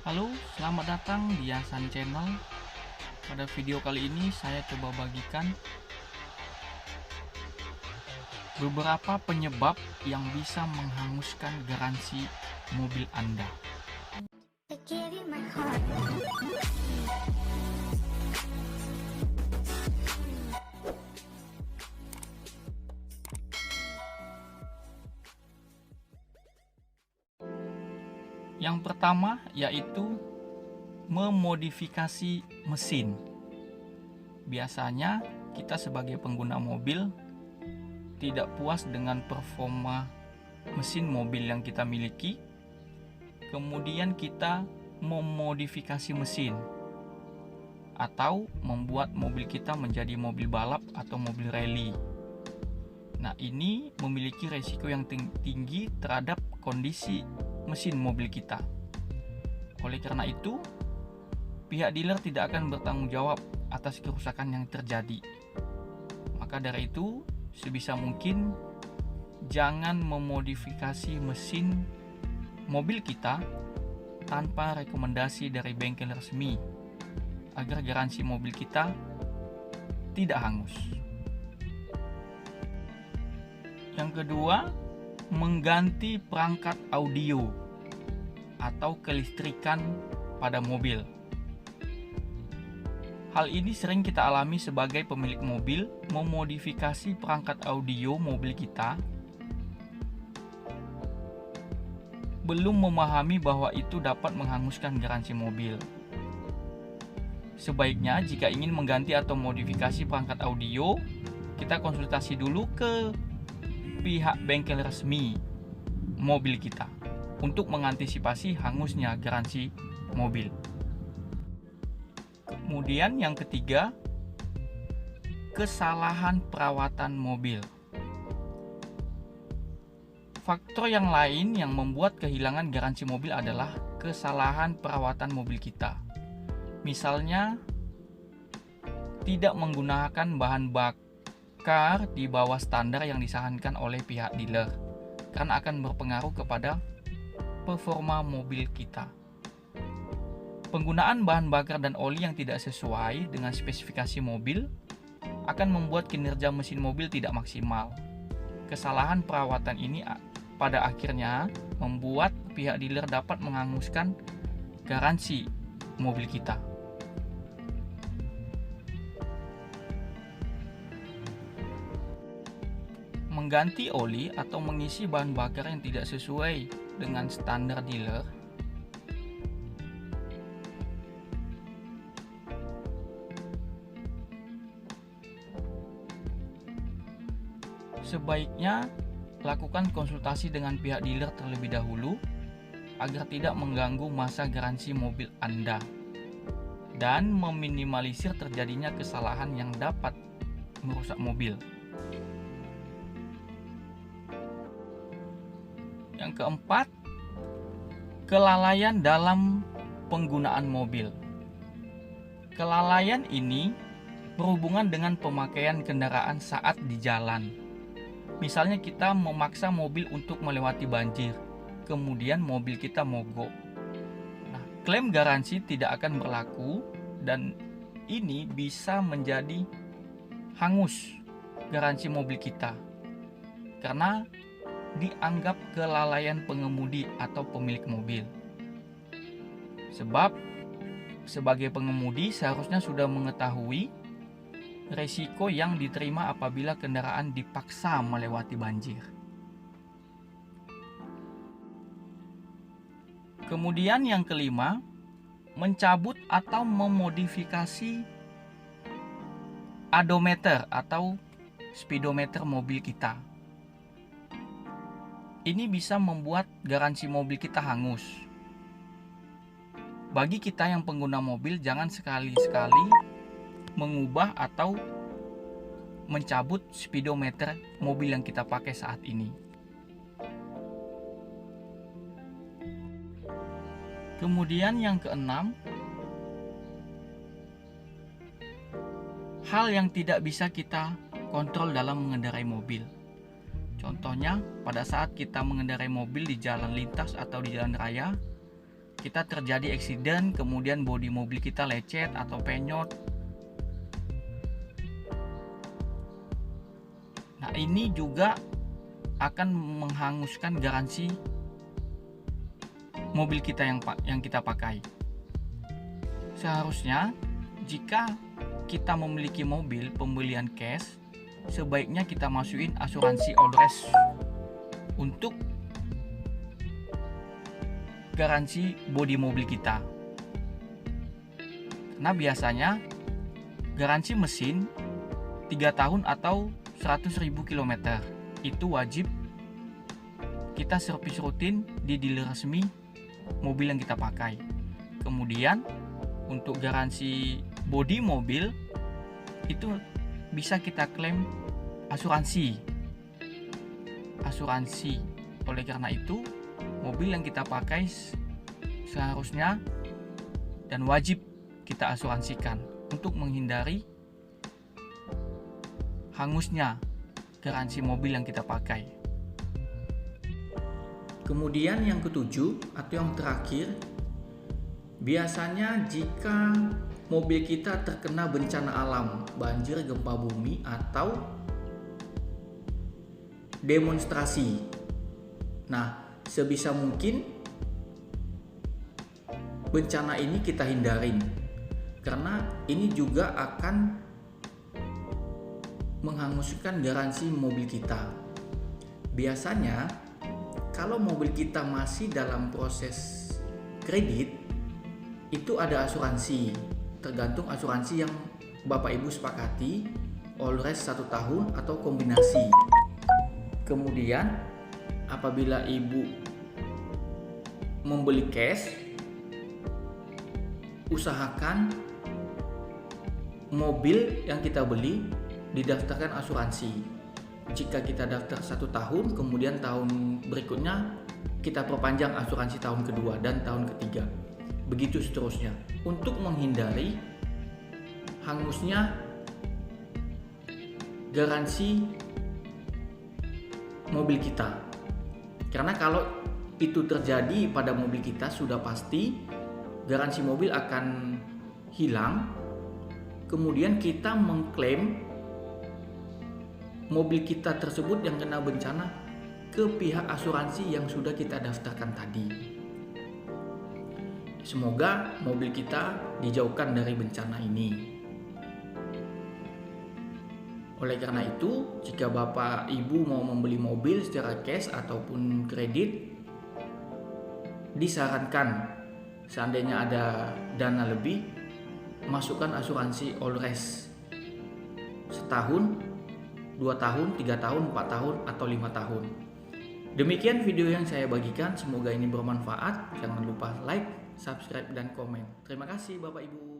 Halo, selamat datang di Yasan Channel. Pada video kali ini saya coba bagikan beberapa penyebab yang bisa menghanguskan garansi mobil Anda. Yang pertama yaitu memodifikasi mesin. Biasanya kita sebagai pengguna mobil tidak puas dengan performa mesin mobil yang kita miliki, kemudian kita memodifikasi mesin atau membuat mobil kita menjadi mobil balap atau mobil rally. Nah, ini memiliki resiko yang tinggi terhadap kondisi mesin mobil kita. Oleh karena itu, pihak dealer tidak akan bertanggung jawab atas kerusakan yang terjadi. Maka dari itu, sebisa mungkin jangan memodifikasi mesin mobil kita tanpa rekomendasi dari bengkel resmi agar garansi mobil kita tidak hangus. Yang kedua, mengganti perangkat audio atau kelistrikan pada mobil. Hal ini sering kita alami sebagai pemilik mobil memodifikasi perangkat audio mobil kita, belum memahami bahwa itu dapat menghanguskan garansi mobil. Sebaiknya jika ingin mengganti atau modifikasi perangkat audio, kita konsultasi dulu ke pihak bengkel resmi mobil kita untuk mengantisipasi hangusnya garansi mobil. Kemudian yang ketiga, kesalahan perawatan mobil. Faktor yang lain yang membuat kehilangan garansi mobil adalah kesalahan perawatan mobil kita. Misalnya, tidak menggunakan bahan bakar di bawah standar yang disarankan oleh pihak dealer, karena akan berpengaruh kepada performa mobil kita. Penggunaan bahan bakar dan oli yang tidak sesuai dengan spesifikasi mobil akan membuat kinerja mesin mobil tidak maksimal. Kesalahan perawatan ini pada akhirnya membuat pihak dealer dapat menghanguskan garansi mobil kita. Mengganti oli atau mengisi bahan bakar yang tidak sesuai dengan standar dealer sebaiknya lakukan konsultasi dengan pihak dealer terlebih dahulu agar tidak mengganggu masa garansi mobil Anda dan meminimalisir terjadinya kesalahan yang dapat merusak mobil. Yang keempat, kelalaian dalam penggunaan mobil. Kelalaian ini berhubungan dengan pemakaian kendaraan saat di jalan. Misalnya kita memaksa mobil untuk melewati banjir, kemudian mobil kita mogok. Nah, klaim garansi tidak akan berlaku dan ini bisa menjadi hangus garansi mobil kita karena dianggap kelalaian pengemudi atau pemilik mobil. Sebab sebagai pengemudi seharusnya sudah mengetahui resiko yang diterima apabila kendaraan dipaksa melewati banjir. Kemudian yang kelima, mencabut atau memodifikasi odometer atau speedometer mobil kita. Ini bisa membuat garansi mobil kita hangus. Bagi kita yang pengguna mobil, jangan sekali-sekali mengubah atau mencabut speedometer mobil yang kita pakai saat ini. Kemudian yang keenam, hal yang tidak bisa kita kontrol dalam mengendarai mobil. Contohnya, pada saat kita mengendarai mobil di jalan lintas atau di jalan raya, kita terjadi eksiden, kemudian bodi mobil kita lecet atau penyot. Nah, ini juga akan menghanguskan garansi mobil kita yang kita pakai. Seharusnya jika kita memiliki mobil pembelian cash, sebaiknya kita masukin asuransi all risk untuk garansi bodi mobil kita. Karena biasanya garansi mesin 3 tahun atau 100.000 km itu wajib kita servis rutin di dealer resmi mobil yang kita pakai. Kemudian untuk garansi bodi mobil itu bisa kita klaim asuransi. Oleh karena itu, mobil yang kita pakai seharusnya dan wajib kita asuransikan untuk menghindari hangusnya garansi mobil yang kita pakai. Kemudian yang ketujuh atau yang terakhir, biasanya jika mobil kita terkena bencana alam, banjir, gempa bumi, atau demonstrasi. Nah, sebisa mungkin bencana ini kita hindarin, karena ini juga akan menghanguskan garansi mobil kita. Biasanya kalau mobil kita masih dalam proses kredit, itu ada asuransi, tergantung asuransi yang Bapak Ibu sepakati, all risk 1 tahun atau kombinasi. Kemudian apabila Ibu membeli cash, usahakan mobil yang kita beli didaftarkan asuransi. Jika kita daftar 1 tahun, kemudian tahun berikutnya kita perpanjang asuransi tahun kedua dan tahun ketiga. Begitu seterusnya, untuk menghindari hangusnya garansi mobil kita. Karena kalau itu terjadi pada mobil kita, sudah pasti garansi mobil akan hilang. Kemudian kita mengklaim mobil kita tersebut yang kena bencana ke pihak asuransi yang sudah kita daftarkan tadi. Semoga mobil kita dijauhkan dari bencana ini. Oleh karena itu, jika Bapak Ibu mau membeli mobil secara cash ataupun kredit, disarankan seandainya ada dana lebih, masukkan asuransi all risk setahun, 2 tahun, 3 tahun, 4 tahun, atau 5 tahun. Demikian video yang saya bagikan, semoga ini bermanfaat. Jangan lupa like, subscribe, dan komen. Terima kasih Bapak Ibu.